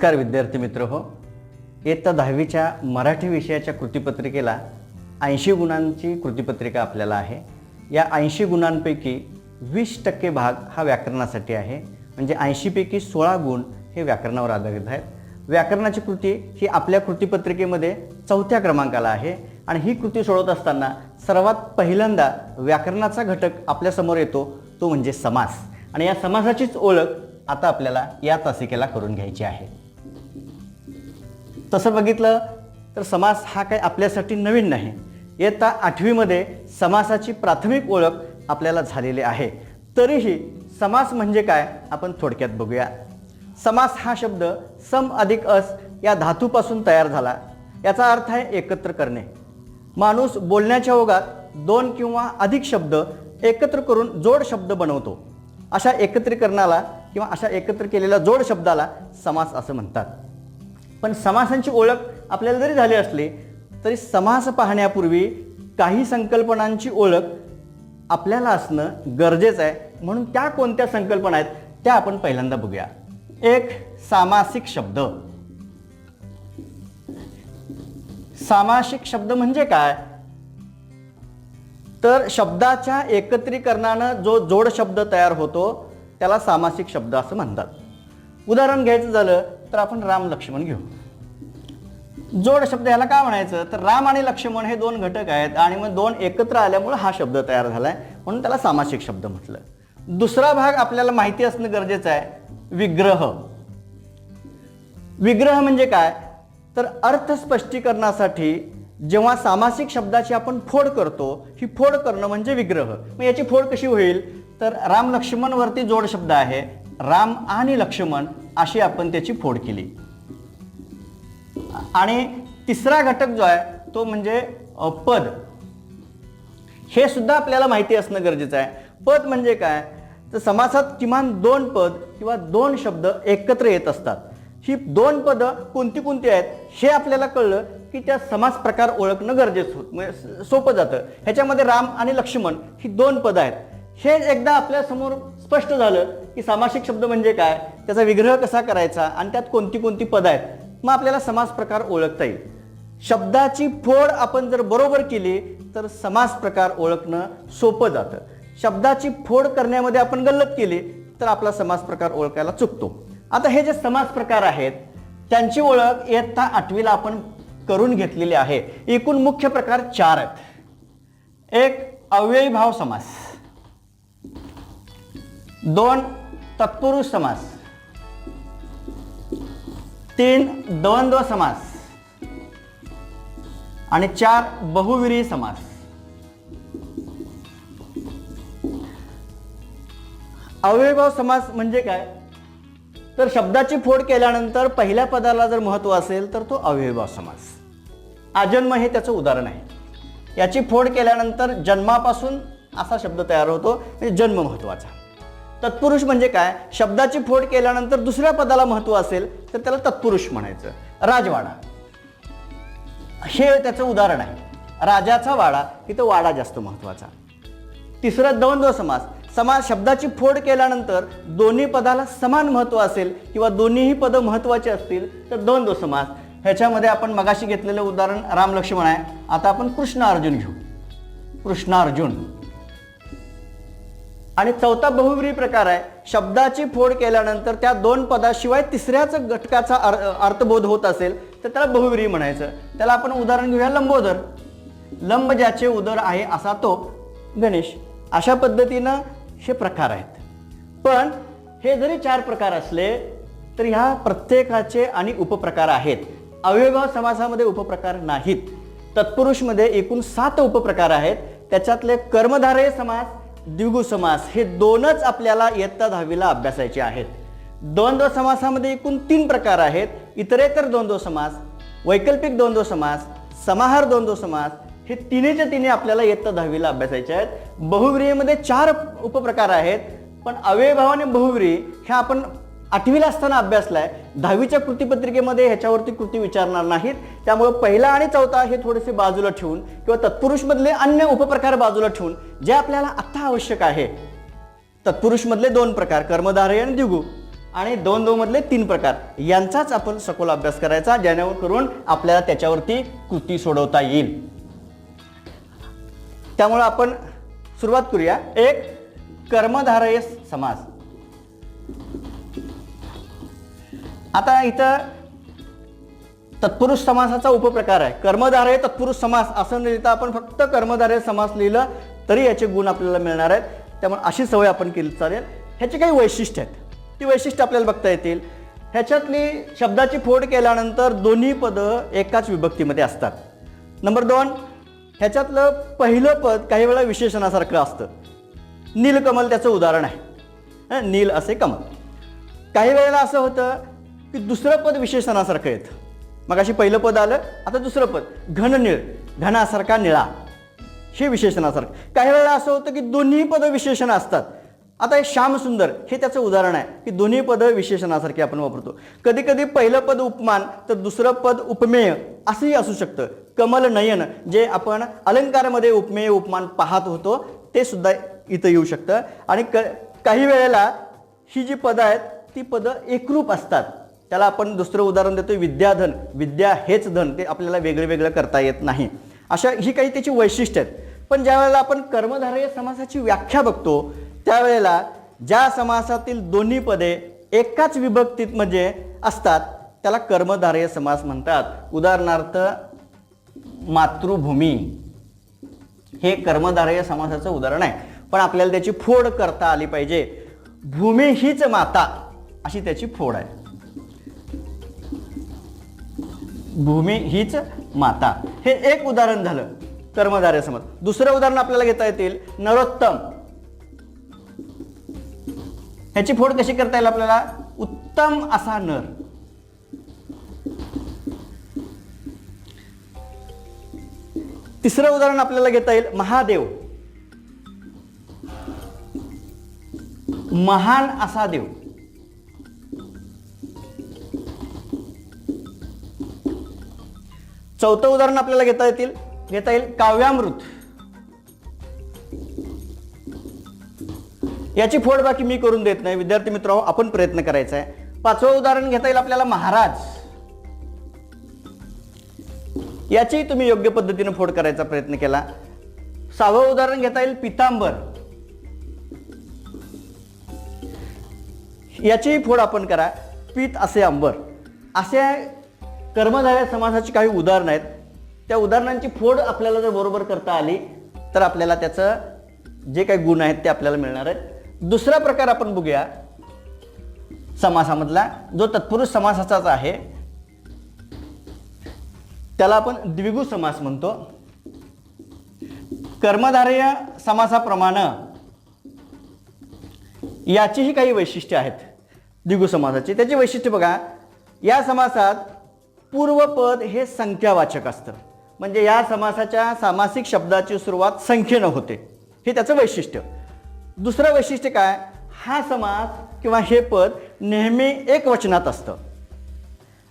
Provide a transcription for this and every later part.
नमस्कार विद्यार्थी मित्र हो. इयत्ता 10वीच्या मराठी विषयाच्या कृतीपत्रिकेला 80 गुणांची कृतीपत्रिका आपल्याला आहे. या 80 गुणांपैकी 20% भाग हा व्याकरणासाठी आहे. म्हणजे 80 पैकी 16 गुण हे व्याकरणावर आधारित आहेत. व्याकरणाची कृती ही आपल्या कृतीपत्रिकेमध्ये 4थ्या क्रमांकाला आहे आणि ही कृती सोडवत असताना सर्वात पहिल्यांदा व्याकरणाचा घटक आपल्यासमोर येतो, तो म्हणजे समास. आणि या समासाचीच ओळख आता आपल्याला या तासिकेला करून घ्यायची आहे. तसं बघितलं तर समास हा काही आपल्यासाठी नवीन नाही. इयत्ता 8वीमध्ये समासाची प्राथमिक ओळख आपल्याला झालेली आहे. तरीही समास म्हणजे काय आपण थोडक्यात बघूया. समास हा शब्द सम अधिक अस या धातूपासून तयार झाला. याचा अर्थ आहे एकत्र करणे. माणूस बोलण्याच्या ओघात 2 किंवा अधिक शब्द एकत्र करून जोड शब्द बनवतो. अशा एकत्रीकरणाला किंवा अशा एकत्र केलेल्या जोड शब्दाला समास असं म्हणतात. पण समासांची ओळख आपल्याला जरी झाली असली तरी समास पाहण्यापूर्वी काही संकल्पनांची ओळख आपल्याला असणं गरजेचं आहे. म्हणून त्या कोणत्या संकल्पना आहेत त्या आपण पहिल्यांदा बघूया. एक, सामासिक शब्द. सामासिक शब्द म्हणजे काय तर शब्दाच्या एकत्रीकरणानं जो जोड शब्द तयार होतो त्याला सामासिक शब्द असं म्हणतात. उदाहरण घ्यायचं झालं तर आपण राम लक्ष्मण घेऊ. जोड शब्द ह्याला काय म्हणायचं तर राम आणि लक्ष्मण हे 2 घटक आहेत आणि मग 2 एकत्र आल्यामुळे हा शब्द तयार झालाय, म्हणून त्याला सामासिक शब्द म्हटलं. दुसरा भाग आपल्याला माहिती असणं गरजेचं आहे, विग्रह. विग्रह म्हणजे काय तर अर्थ स्पष्टीकरणासाठी जेव्हा सामासिक शब्दाची आपण फोड करतो, ही फोड करणं म्हणजे विग्रह. मग याची फोड कशी होईल तर राम लक्ष्मण वरती जोड शब्द आहे, राम आणि लक्ष्मण अशी आपण त्याची फोड केली. आणि तिसरा घटक जो आहे तो म्हणजे पद. हे सुद्धा आपल्याला माहिती असणं गरजेचं आहे. पद म्हणजे काय तर समासात किमान 2 पद किंवा 2 शब्द एकत्र येत असतात. ही 2 पदं कोणती कोणती आहेत हे आपल्याला कळलं की त्या समास प्रकार ओळखणं गरजेचं सोपं जातं. ह्याच्यामध्ये राम आणि लक्ष्मण ही 2 पदं आहेत. हे एकदा आपल्या समोर स्पष्ट झालं की सामासिक शब्द म्हणजे काय, त्याचा विग्रह कसा करायचा आणि त्यात कोणती कोणती पदं आहेत, मग आपल्याला समास प्रकार ओळखता येईल. शब्दाची फोड आपण जर बरोबर केली तर समास प्रकार ओळखणं सोपं जातं. शब्दाची फोड करण्यामध्ये आपण गल्लत केली तर आपला समास प्रकार ओळखायला चुकतो. आता हे जे समास प्रकार आहेत त्यांची ओळख इयत्ता 8वीला आपण करून घेतलेली आहे. एकूण मुख्य प्रकार 4 आहेत. एक, अव्ययीभाव समास. 2, तत्पुरुष समास. 3, द्वंद्व समास. आणि 4, बहुव्रीही समास. अव्ययीभाव समास म्हणजे काय तर शब्दाची फोड केल्यानंतर पहिल्या पदाला जर महत्व असेल तर तो अव्ययीभाव समास. आजन्म हे त्याचं उदाहरण आहे. याची फोड केल्यानंतर जन्मापासून असा शब्द तयार होतो, म्हणजे जन्म महत्वाचा. तत्पुरुष म्हणजे काय शब्दाची फोड केल्यानंतर दुसऱ्या पदाला महत्व असेल तर त्याला तत्पुरुष म्हणायचं. राजवाडा हे त्याचं उदाहरण आहे. राजाचा वाडा इथं वाडा जास्त महत्वाचा. तिसरं, द्वंद्व समास. समास शब्दाची फोड केल्यानंतर दोन्ही पदाला समान महत्व असेल किंवा दोन्हीही पदं महत्वाची असतील तर द्वंद्व समास. ह्याच्यामध्ये आपण मगाशी घेतलेलं उदाहरण राम लक्ष्मण आहे. आता आपण कृष्ण अर्जुन घेऊ. कृष्ण अर्जुन. आणि चौथा बहुव्रीही प्रकार आहे. शब्दाची फोड केल्यानंतर त्या 2 पदाशिवाय तिसऱ्याच घटकाचा अर्थबोध होत असेल तर त्याला बहुव्रीही म्हणायचं. त्याला आपण उदाहरण घेऊया, लंबोदर. लंब ज्याचे उदर आहे असा तो गणेश. अशा पद्धतीनं हे प्रकार आहेत. पण हे जरी 4 प्रकार असले तर ह्या प्रत्येकाचे आणि उपप्रकार आहेत. अव्ययीभाव समासामध्ये उपप्रकार नाहीत. तत्पुरुषमध्ये एकूण 7 उपप्रकार आहेत. त्याच्यातले कर्मधारय समास, द्विगु समास हे 2च आपल्याला इयत्ता 10वीला अभ्यासायचे आहेत. द्वंद्व समासामध्ये एकूण 3 प्रकार आहेत. इतरेतर द्वंद्व समास, वैकल्पिक द्वंद्व समास, समाहार द्वंद्व समास हे तिन्हीच्या तिन्ही आपल्याला इयत्ता 10वीला अभ्यासायचे आहेत. बहुव्रीहीमध्ये 4 उपप्रकार आहेत. पण अव्ययीभाव आणि बहुव्रीही ह्या आपण 8वीला असताना अभ्यासलाय. 10वीच्या कृतीपत्रिकेमध्ये ह्याच्यावरती कृती विचारणार नाहीत. त्यामुळे पहिला आणि चौथा हे थोडेसे बाजूला ठेवून किंवा तत्पुरुषमधले अन्य उपप्रकार बाजूला ठेवून जे आपल्याला आता आवश्यक आहे तत्पुरुषमधले 2 प्रकार कर्मधारय आणि द्विगु आणि 2-2 मधले 3 प्रकार यांचाच आपण सखोल अभ्यास करायचा, जेणेकरून आपल्याला त्याच्यावरती कृती सोडवता येईल. त्यामुळे आपण सुरुवात करूया. एक, कर्मधारय समास. आता इथं तत्पुरुष समासाचा उपप्रकार आहे. कर्मधारय तत्पुरुष समास असं न लिहिता आपण फक्त कर्मधारय समास लिहिलं तरी याचे गुण आपल्याला मिळणार आहेत. त्यामुळे अशी सवय आपण केली चालेल. ह्याची काही वैशिष्ट्य आहेत, ती वैशिष्ट्य आपल्याला बघता येतील. ह्याच्यातली शब्दाची फोड केल्यानंतर दोन्ही पदं एकाच विभक्तीमध्ये असतात. नंबर 2, ह्याच्यातलं पहिलं पद काही वेळा विशेषणासारखं असतं. नीलकमल त्याचं उदाहरण आहे. नील असे कमल. काही वेळेला असं होतं की दुसरं पद विशेषणासारखं येतं. मग अशी पहिलं पद आलं, आता दुसरं पद घननीळ, घनासारखा निळा, हे विशेषणासारखं. काही वेळेला असं होतं की दोन्ही पदं विशेषण असतात. आता हे श्यामसुंदर हे त्याचं उदाहरण आहे की दोन्ही पदं विशेषणासारखी आपण वापरतो. कधी कधी पहिलं पद उपमान तर दुसरं पद उपमेय असंही असू शकतं. कमल नयन जे आपण अलंकारामध्ये उपमेय उपमान पाहत होतो ते सुद्धा इथं येऊ शकतं. आणि काही वेळेला ही जी पदं आहेत ती पदं एकरूप असतात. त्याला आपण दुसरं उदाहरण देतो विद्याधन. विद्या हेच धन, ते आपल्याला वेगळं वेगळं करता येत नाही. अशा ही काही त्याची वैशिष्ट्य आहेत. पण ज्या वेळेला आपण कर्मधारय समासाची व्याख्या बघतो त्यावेळेला ज्या समासातील दोन्ही पदे एकाच विभक्तीत म्हणजे असतात त्याला कर्मधारय समास म्हणतात. उदाहरणार्थ मातृभूमी हे कर्मधारय समासाचं उदाहरण आहे. पण आपल्याला त्याची फोड करता आली पाहिजे. भूमी हीच माता अशी त्याची फोड आहे. भूमी हीच माता हे एक उदाहरण झालं कर्मधारय समास. दुसरं उदाहरण आपल्याला घेता येतील नरोत्तम. ह्याची फोड कशी करता येईल आपल्याला? उत्तम असा नर. तिसरं उदाहरण आपल्याला घेता येईल महादेव. महान असा देव. चौथं उदाहरण आपल्याला घेता येईल काव्यामृत. याची फोड बाकी मी करून देत नाही, विद्यार्थी मित्रांनो आपण प्रयत्न करायचा आहे. पाचवं उदाहरण घेता येईल आपल्याला महाराज. याची तुम्ही योग्य पद्धतीने फोड करायचा प्रयत्न केला. सहावं उदाहरण घेता येईल पितांबर. याची फोड आपण करा पीत असे अंबर. असे कर्मधारय समासाची काही उदाहरणं आहेत. त्या उदाहरणांची फोड आपल्याला जर बरोबर करता आली तर आपल्याला त्याचं जे काही गुण आहेत ते आपल्याला मिळणार आहेत. दुसरा प्रकार आपण बघूया समासामधला, जो तत्पुरुष समासाचाच आहे. त्याला आपण द्विगु समास म्हणतो. कर्मधारय समासाप्रमाणे याचीही काही वैशिष्ट्ये आहेत द्विगु समासाची. त्याची वैशिष्ट्य बघा, या समासात पूर्वपद हे संख्यावाचक असतं. म्हणजे या समासाच्या सामासिक शब्दाची सुरुवात संख्येनं होते, हे त्याचं वैशिष्ट्य. दुसरं वैशिष्ट्य काय, हा समास किंवा हे पद नेहमी एकवचनात असतं.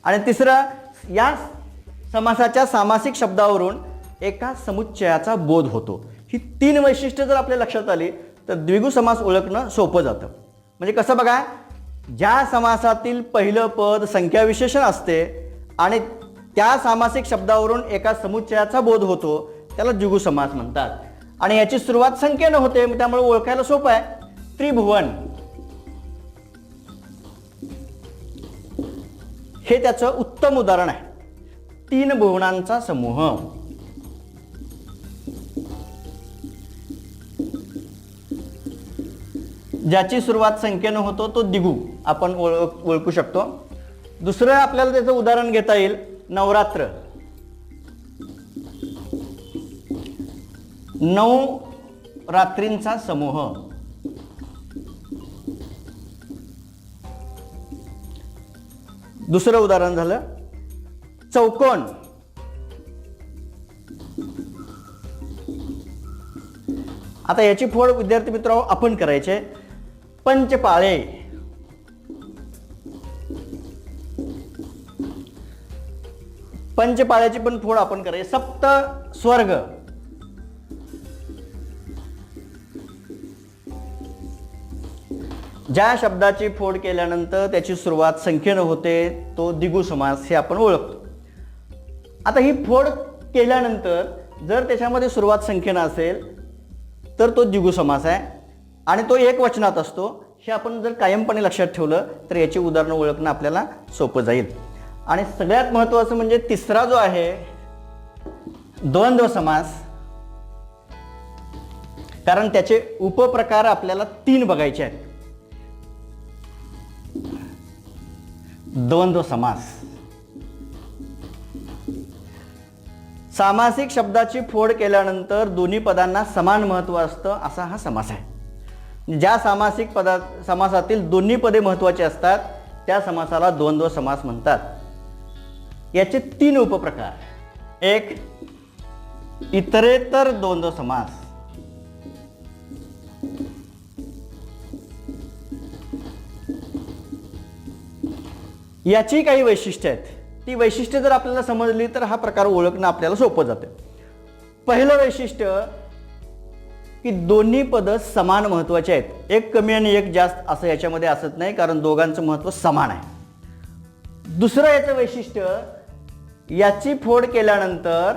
आणि तिसरं, या समासाच्या सामासिक शब्दावरून एका समुच्चयाचा बोध होतो. ही 3 वैशिष्ट्ये जर आपल्या लक्षात आली तर द्विगु समास ओळखणं सोपं जातं. म्हणजे कसं बघा, ज्या समासातील पहिलं पद संख्या विशेषण असते आणि त्या सामासिक शब्दावरून एका समुच्चयाचा बोध होतो त्याला द्विगु समास म्हणतात. आणि याची सुरुवात संख्येनं होते, त्यामुळे ओळखायला सोपं आहे. त्रिभुवन हे त्याचं उत्तम उदाहरण आहे. 3 भुवनांचा समूह. ज्याची सुरुवात संख्येनं होतो तो द्विगु आपण ओळखू शकतो. दुसरं आपल्याला त्याचं उदाहरण घेता येईल नवरात्र. 9 रात्रींचा समूह. दुसरं उदाहरण झालं चौकोन. आता याची फोड विद्यार्थी मित्रांनो आपण करायचे. पंचपाळे. पंचपाळ्याची पण फोड आपण करायची. सप्त स्वर्ग. ज्या शब्दाची फोड केल्यानंतर त्याची सुरुवात संख्येनं होते तो द्विगु समास हे आपण ओळखतो. आता ही फोड केल्यानंतर जर त्याच्यामध्ये सुरुवात संख्येनं असेल तर तो द्विगु समास आहे आणि तो एक वचनात असतो. हे आपण जर कायमपणे लक्षात ठेवलं तर याची उदाहरणं ओळखणं आपल्याला सोपं जाईल. आणि सगळ्यात महत्त्वाचं म्हणजे तिसरा जो आहे द्वंद्व समास, कारण त्याचे उपप्रकार आपल्याला 3 बघायचे आहेत. द्वंद्व समास, सामासिक शब्दाची फोड केल्यानंतर दोन्ही पदांना समान महत्त्व असतं असा हा समास आहे. ज्या सामासिक समासातील दोन्ही पदे महत्त्वाची असतात त्या समासाला द्वंद्व समास म्हणतात. याचे 3 उपप्रकार. एक, इतरेतर द्वंद्व समास. याची काही वैशिष्ट्ये आहेत. ती वैशिष्ट्ये जर आपल्याला समजली तर हा प्रकार ओळखणं आपल्याला सोपं जाते. पहिलं वैशिष्ट्य की दोन्ही पदं समान महत्त्वाचे आहेत. एक कमी आणि एक जास्त असं याच्यामध्ये असत नाही, कारण दोघांचं महत्त्व समान आहे. दुसरं याचं वैशिष्ट्य, याची फोड केल्यानंतर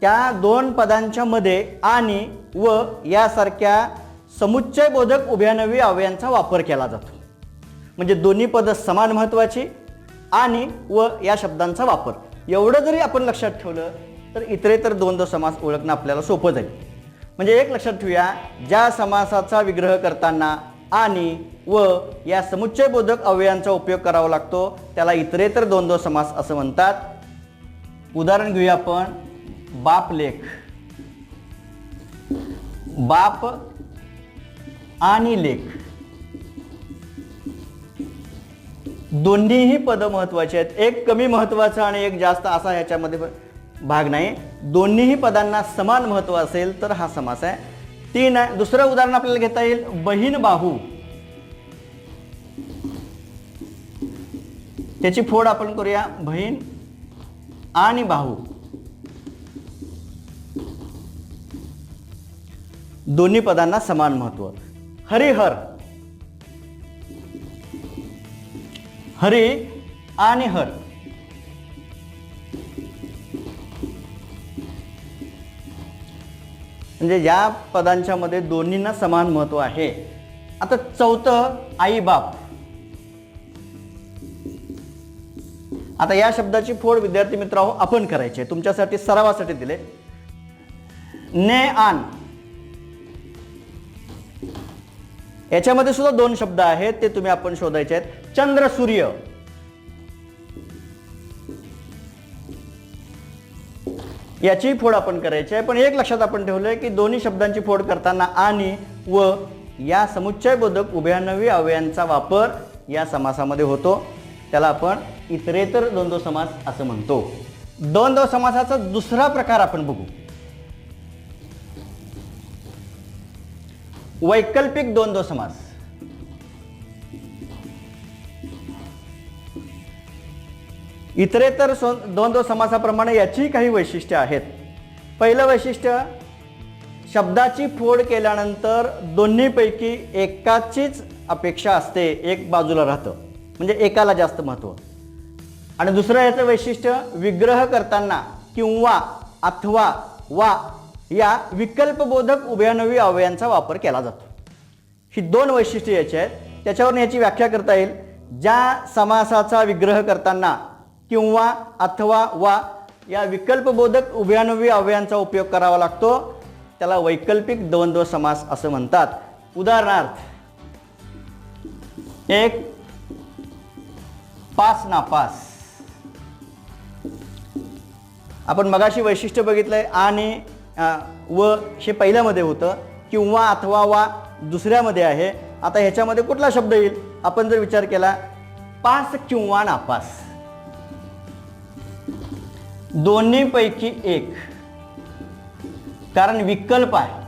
त्या 2 पदांच्या मध्ये आणि व यासारख्या समुच्चयबोधक उभयनवी अव्ययांचा वापर केला जातो. म्हणजे दोन्ही पदं समान महत्त्वाची आणि व या शब्दांचा वापर. एवढं जरी आपण लक्षात ठेवलं तर इतरेतर द्वंद्व समास ओळखणं आपल्याला सोपं जाईल. म्हणजे एक लक्षात ठेवूया, ज्या समासाचा विग्रह करताना आणि व या समुच्चयबोधक अव्ययांचा उपयोग करावा लागतो त्याला इतरेतर द्वंद्व समास असं म्हणतात. उदाहरण घेऊया आपण. बाप लेख. बाप आणि लेख दोन्हीही पदं महत्त्वाची आहेत. एक कमी महत्त्वाचं आणि एक जास्त असा ह्याच्यामध्ये भाग नाही. दोन्हीही पदांना समान महत्त्व असेल तर हा समास आहे. 3 आहे. दुसरं उदाहरण आपल्याला घेता येईल. बहीण बाहू. त्याची फोड आपण करूया. बहीण आणि बाहू दोन्ही पदांना समान महत्त्व. हरिहर. हरी आणि हर म्हणजे या पदांच्या मध्ये दोन्हींना समान महत्त्व आहे. आता चौथं, आई बाप. आता या शब्दाची फोड विद्यार्थी मित्रांनो आपण करायची आहे, तुमच्यासाठी सरावासाठी दिले. ने आन. याच्यामध्ये सुद्धा 2 शब्द आहेत, ते तुम्ही आपण शोधायचे आहेत. चंद्र सूर्य. याची फोड आपण करायची आहे. पण एक लक्षात आपण ठेवलंय की दोन्ही शब्दांची फोड करताना आणि व या समुच्चयबोधक उभयनवी अव्ययांचा वापर या समासामध्ये होतो. त्याला आपण इतरेतर द्वंद्व समास असं म्हणतो. द्वंद्व समासाचा दुसरा प्रकार आपण बघू. वैकल्पिक द्वंद्व समास. इतरेतर द्वंद्व समासाप्रमाणे याची काही वैशिष्ट्ये आहेत. पहिलं वैशिष्ट्य, शब्दाची फोड केल्यानंतर दोन्हीपैकी एकाचीच अपेक्षा असते, एक बाजूला राहतं, म्हणजे एकाला जास्त महत्त्व. आणि दुसरं याचं वैशिष्ट्य, विग्रह करताना किंवा अथवा वा या विकल्पबोधक उभयनवी अव्ययांचा वापर केला जातो. ही 2 वैशिष्ट्ये याची आहेत. त्याच्यावरून याची व्याख्या करता येईल. ज्या समासाचा विग्रह करताना किंवा अथवा वा या विकल्पबोधक उभयनवी अव्ययांचा उपयोग करावा लागतो त्याला वैकल्पिक द्वंद्व समास असं म्हणतात. उदाहरणार्थ, एक, पास नापास. आपण मगाशी वैशिष्ट्य बघितलंय. आणि व हे पहिल्यामध्ये होतं, किंवा अथवा वा दुसऱ्यामध्ये आहे. आता ह्याच्यामध्ये कुठला शब्द येईल आपण जर विचार केला, पास किंवा नापास. दोन्हीपैकी एक, कारण विकल्प आहे.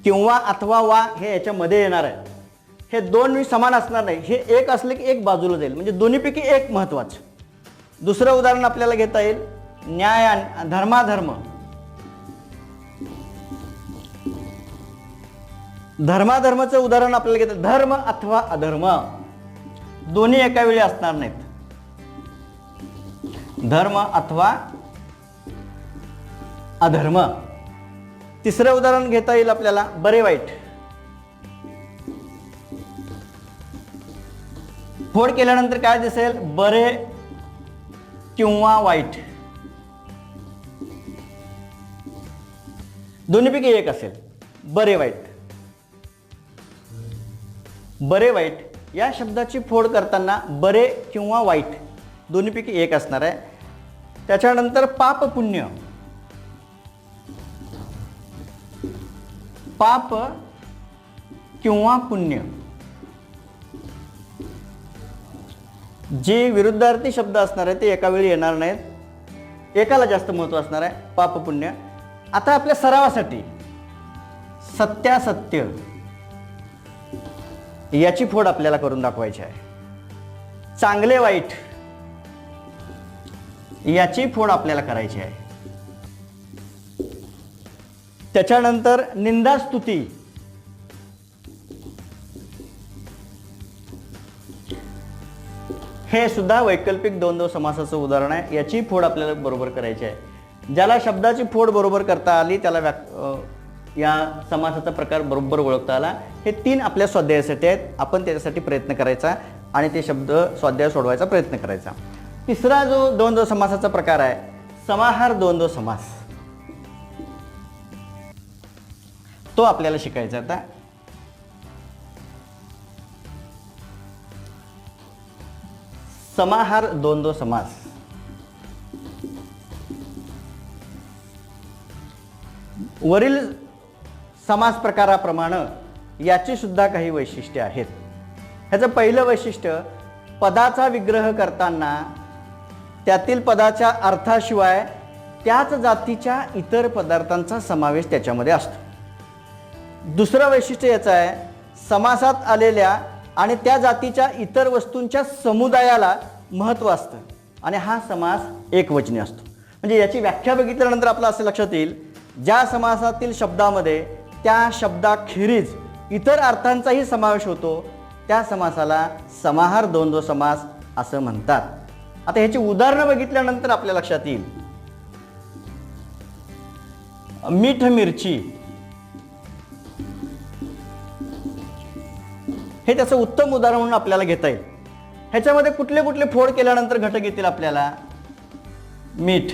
किंवा अथवा वा हे याच्यामध्ये येणार आहे. हे 2 समान असणार नाही. हे एक असले की एक बाजूला जाईल, म्हणजे दोन्हीपैकी एक महत्त्वाचं. दुसरं उदाहरण आपल्याला घेता येईल. न्याय धर्माधर्म. धर्माधर्माचं उदाहरण आपल्याला घेतलं, धर्म अथवा अधर्म दोन्ही एका वेळी असणार नाहीत. धर्म अथवा अधर्म. तिसरं उदाहरण घेता येईल आपल्याला, बरे वाईट. फोड केल्यानंतर काय दिसेल, बरे किंवा वाईट दोन्हीपैकी एक असेल. बरे वाईट. बरे वाईट या शब्दाची फोड करताना बरे किंवा वाईट दोन्हीपैकी एक असणार आहे. त्याच्यानंतर पाप पुण्य. पाप किंवा पुण्य जे विरुद्धार्थी शब्द असणार आहे ते एका वेळी येणार नाहीत, एकाला जास्त महत्त्व असणार आहे, पाप पुण्य. आता आपल्या सरावासाठी सत्यासत्य याची फोड आपल्याला करून दाखवायची आहे. चांगले वाईट याची फोड आपल्याला करायची आहे. त्याच्यानंतर निंदास्तुती. हे सुद्धा वैकल्पिक द्वंद्व समासाचं उदाहरण आहे. याची फोड आपल्याला बरोबर करायची आहे. ज्याला शब्दाची फोड बरोबर करता आली त्याला या समासाचा प्रकार बरोबर ओळखता आला. हे 3 आपल्या स्वाध्यायासाठी आहेत. आपण त्याच्यासाठी प्रयत्न करायचा आणि ते शब्द स्वाध्याय सोडवायचा प्रयत्न करायचा. तिसरा जो द्वंद्व समासाचा प्रकार आहे, समाहार द्वंद्व समास, तो आपल्याला शिकायचा आता. समाहार द्वंद्व समास. वरील समास प्रकाराप्रमाणे याची सुद्धा काही वैशिष्ट्ये आहेत. ह्याचं पहिलं वैशिष्ट्य, पदाचा विग्रह करताना त्यातील पदाच्या अर्थाशिवाय त्याच जातीच्या इतर पदार्थांचा समावेश त्याच्यामध्ये असतो. दुसरं वैशिष्ट्य याचं आहे, समासात आलेल्या आणि त्या जातीच्या इतर वस्तूंच्या समुदायाला महत्त्व असतं आणि हा समास एकवचनी असतो. म्हणजे याची व्याख्या बघितल्यानंतर आपलं असं लक्षात येईल, ज्या समासातील शब्दामध्ये त्या शब्दाखेरीज इतर अर्थांचाही समावेश होतो त्या समासाला समाहार द्वंद्व समास असं म्हणतात. आता ह्याची उदाहरणं बघितल्यानंतर आपल्या लक्षात येईल. मीठ मिरची हे त्याचं उत्तम उदाहरण म्हणून आपल्याला घेता येईल. ह्याच्यामध्ये कुठले कुठले फोड केल्यानंतर घटक येतील आपल्याला, मीठ,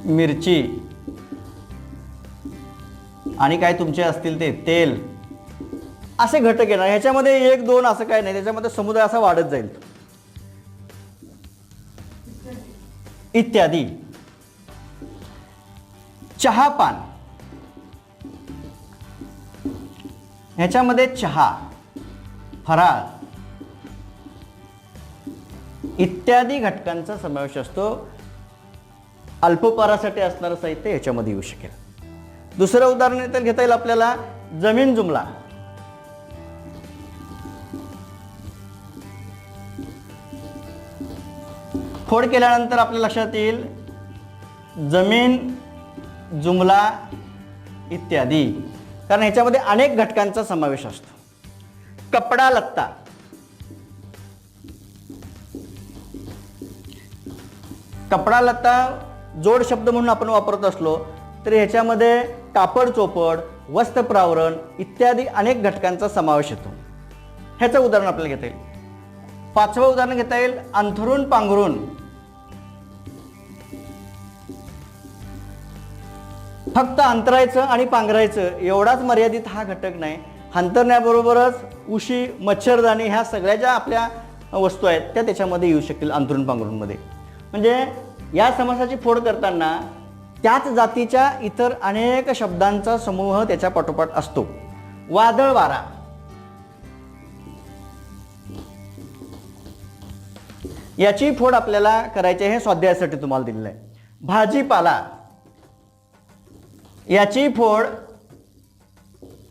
मिरची आणि काय तुमचे असतील ते तेल, असे घटक येणार. ह्याच्यामध्ये 1 2 असं काय नाही, त्याच्यामध्ये समुदाय असा वाढत जाईल. इत्यादी. चहा पान, ह्याच्यामध्ये चहा, फराळ इत्यादी घटकांचा समावेश असतो. अल्पोपारासाठी असणारं साहित्य ह्याच्यामध्ये येऊ शकेल. दुसरं उदाहरण तर घेता येईल आपल्याला, जमीन जुमला. फोड केल्यानंतर आपल्या लक्षात येईल, जमीन जुमला इत्यादी, कारण ह्याच्यामध्ये अनेक घटकांचा समावेश असतो. कपडा लत्ता, कपडा लत्ता जोड शब्द म्हणून आपण वापरत असलो तर ह्याच्यामध्ये कापड चोपड, वस्त्र प्रावरण इत्यादी अनेक घटकांचा समावेश येतो. ह्याचं उदाहरण आपल्याला घेता येईल. 5वं उदाहरण घेता येईल, अंथरून पांघरून. फक्त अंतरायचं आणि पांघरायचं एवढाच मर्यादित हा घटक नाही. अंतरण्याबरोबरच उशी, मच्छरदाणी ह्या सगळ्या ज्या आपल्या वस्तू आहेत त्या त्याच्यामध्ये येऊ शकतील अंथरून पांघरूनमध्ये. म्हणजे या समासाची फोड करताना त्याच जातीच्या इतर अनेक शब्दांचा समूह त्याच्या पाठोपाठ असतो. वादळ वारा, याची फोड आपल्याला करायची आहे, हे स्वाध्यायासाठी तुम्हाला दिलेलं आहे. भाजीपाला, याची फोड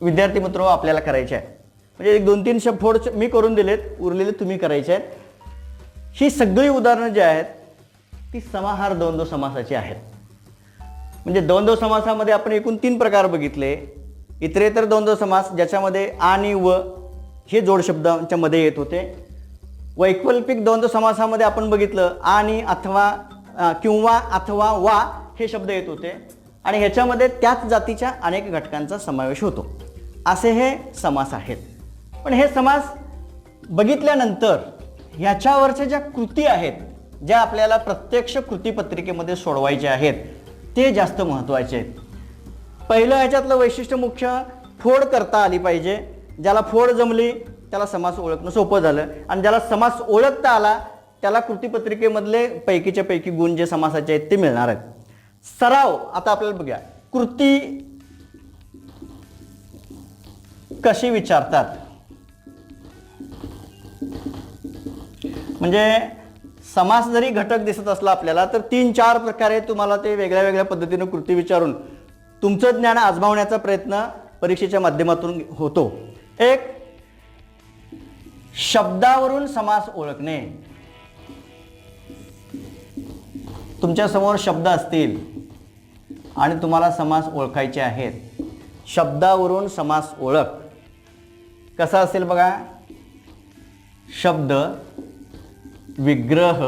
विद्यार्थी मित्र आपल्याला करायची आहे. म्हणजे 1 2 3 फोड मी करून दिलेत, उरलेले तुम्ही करायचे आहेत. ही सगळी उदाहरणं जी आहेत ती समाहार द्वंद्व समासाची आहेत. म्हणजे द्वंद्व समासामध्ये आपण एकूण 3 प्रकार बघितले, इतरेतर द्वंद्व समास ज्याच्यामध्ये आणि व हे जोड शब्दांच्या मध्ये येत होते. वैकल्पिक द्वंद्व समासामध्ये आपण बघितलं आणि अथवा किंवा अथवा वा हे शब्द येत होते आणि ह्याच्यामध्ये त्याच जातीच्या अनेक घटकांचा समावेश होतो. असे हे समास आहेत. पण हे समास बघितल्यानंतर ह्याच्यावरच्या ज्या कृती आहेत, ज्या आपल्याला प्रत्यक्ष कृतीपत्रिकेमध्ये सोडवायच्या आहेत, ते जास्त महत्त्वाचे आहेत. पहिलं ह्याच्यातलं वैशिष्ट्य मुख्य फोड करता आली पाहिजे. ज्याला फोड जमली त्याला समास ओळखणं सोपं झालं आणि ज्याला समास ओळखता आला त्याला कृतीपत्रिकेमधले पैकीच्या पैकी गुण जे समासाचे आहेत ते मिळणार आहेत. सराव आता आपल्याला बघूया. कृती कशी विचारतात, म्हणजे समास जरी घटक दिसत असला आपल्याला तर 3-4 प्रकारे तुम्हाला ते वेगळ्या वेगळ्या पद्धतीने कृती विचारून तुमचं ज्ञान आजमावण्याचा प्रयत्न परीक्षेच्या माध्यमातून होतो. एक, शब्दावरून समास ओळखणे. तुमच्या समोर शब्द असतील आणि तुम्हाला समास ओळखायचे आहेत. शब्दावरून समास ओळख कसा असेल बघा. शब्द, विग्रह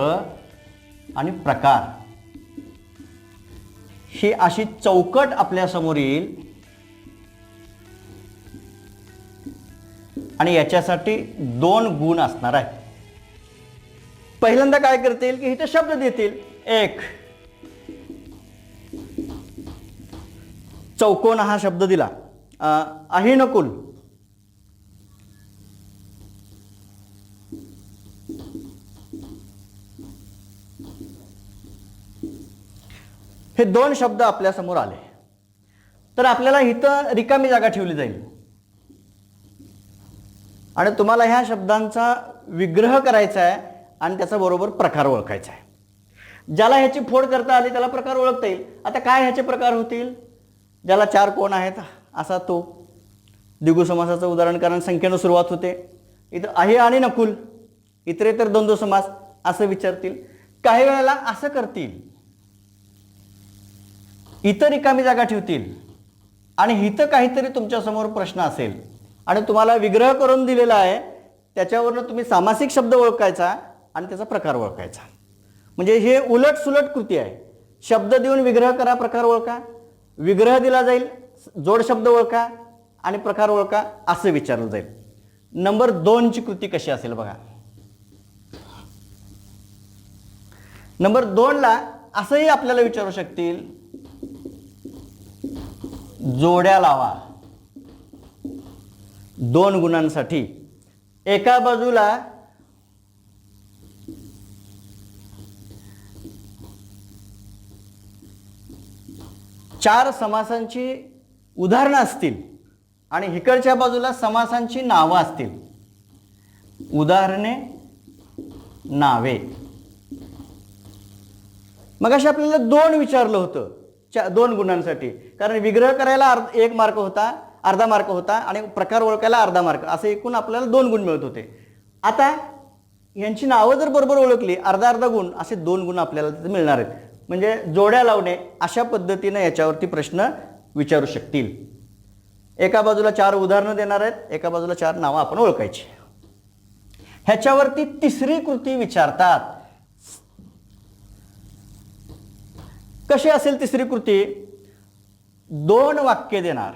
आणि प्रकार ही अशी चौकट आपल्या समोर येईल आणि याच्यासाठी 2 गुण असणार आहेत. पहिल्यांदा काय करतील की इथे शब्द देतील. एक, चौकोन हा शब्द दिला, अहिनकुल. हे 2 शब्द आपल्या समोर आले तर आपल्याला इथं रिकामी जागा ठेवली जाईल आणि तुम्हाला ह्या शब्दांचा विग्रह करायचा आहे आणि त्याचा बरोबर प्रकार ओळखायचा आहे. ज्याला ह्याची फोड करता आली त्याला प्रकार ओळखता येईल. आता काय ह्याचे प्रकार होतील. ज्याला 4 कोण आहेत असा तो द्विगु समासाचं उदाहरण, कारण संख्येनं सुरुवात होते. इथं आहे आणि नकुल. इतरेतर द्वंद्व समास असं विचारतील. काही वेळेला असं करतील, इतर रिकामी जागा ठेवतील आणि इथं काहीतरी तुमच्या समोर प्रश्न असेल आणि तुम्हाला विग्रह करून दिलेला आहे, त्याच्यावरनं तुम्ही सामासिक शब्द ओळखायचा आणि त्याचा प्रकार ओळखायचा. म्हणजे हे उलट सुलट कृती आहे. शब्द देऊन विग्रह करा, प्रकार ओळखा. विग्रह दिला जाईल, जोड शब्द ओळखा आणि प्रकार ओळखा असं विचारलं जाईल. नंबर 2 ची कृती कशी असेल बघा. नंबर 2 ला असंही आपल्याला विचारू शकतील, जोड्या लावा 2 गुणांसाठी. एका बाजूला चार समासांची उदाहरणं असतील आणि इकडच्या बाजूला समासांची नावं असतील. उदाहरणे, नावे. मग अशा आपल्याला 2 विचारलं होतं 2 गुणांसाठी, कारण विग्रह करायला 1 मार्क होता, अर्धा मार्क होता आणि प्रकार ओळखायला अर्धा मार्क, असे एकूण आपल्याला 2 गुण मिळत होते. आता यांची नावं जर बरोबर ओळखली अर्धा अर्धा गुण असे 2 गुण आपल्याला तिथे मिळणार आहेत. म्हणजे जोड्या लावणे अशा पद्धतीने याच्यावरती प्रश्न विचारू शकतील. एका बाजूला 4 उदाहरणं देणार आहेत, एका बाजूला 4 नावं आपण ओळखायची. ह्याच्यावरती 3री कृती विचारतात. कशी असेल 3री कृती. 2 वाक्य देणार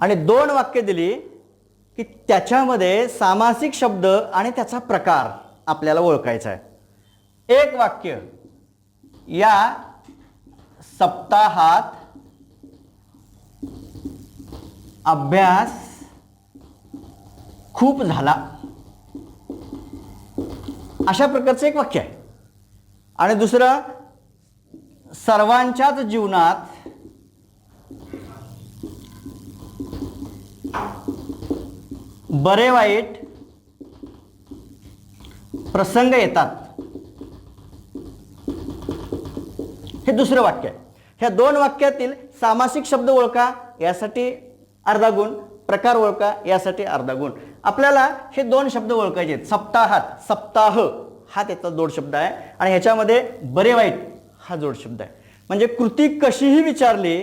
आणि 2 वाक्य दिली की त्याच्यामध्ये सामासिक शब्द आणि त्याचा प्रकार आपल्याला ओळखायचा आहे. 1 वाक्य, या सप्ताहात अभ्यास खूप झाला, अशा प्रकारचं 1 वाक्य आहे. आणि दुसरं, सर्वांच्याच जीवनात बरे वाईट प्रसंग येतात, हे दुसरं वाक्य आहे. ह्या 2 वाक्यातील सामासिक शब्द ओळखा यासाठी अर्धा गुण, प्रकार ओळखा यासाठी अर्धा गुण. आपल्याला हे 2 शब्द ओळखायचे आहेत. सप्ताहात, सप्ताह हा त्याचा जोड शब्द आहे आणि ह्याच्यामध्ये बरे वाईट हा जोड शब्द आहे. म्हणजे कृती कशीही विचारली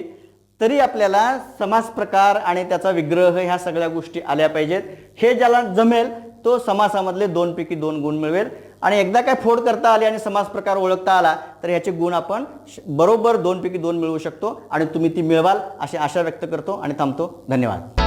तरी आपल्याला समास प्रकार आणि त्याचा विग्रह ह्या सगळ्या गोष्टी आल्या पाहिजेत. हे ज्याला जमेल तो समासामधले 2 पैकी 2 गुण मिळवेल. आणि एकदा काय फोड करता आली आणि समास प्रकार ओळखता आला तर ह्याचे गुण आपण बरोबर 2 पैकी 2 मिळवू शकतो आणि तुम्ही ती मिळवाल अशी आशा व्यक्त करतो आणि थांबतो. धन्यवाद.